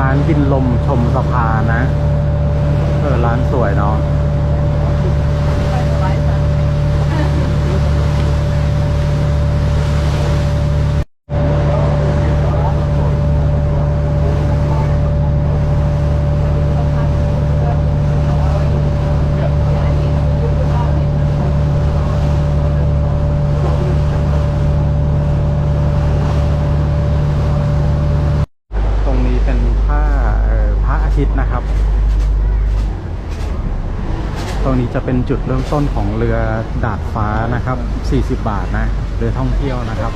ร้านบินลมชมสะพานนะร้านสวยเนาะตรงนี้เป็นพระอาทิตย์นะครับตรงนี้จะเป็นจุดเริ่มต้นของเรือดาดฟ้านะครับ40 บาทนะเรือท่องเที่ยวนะครับ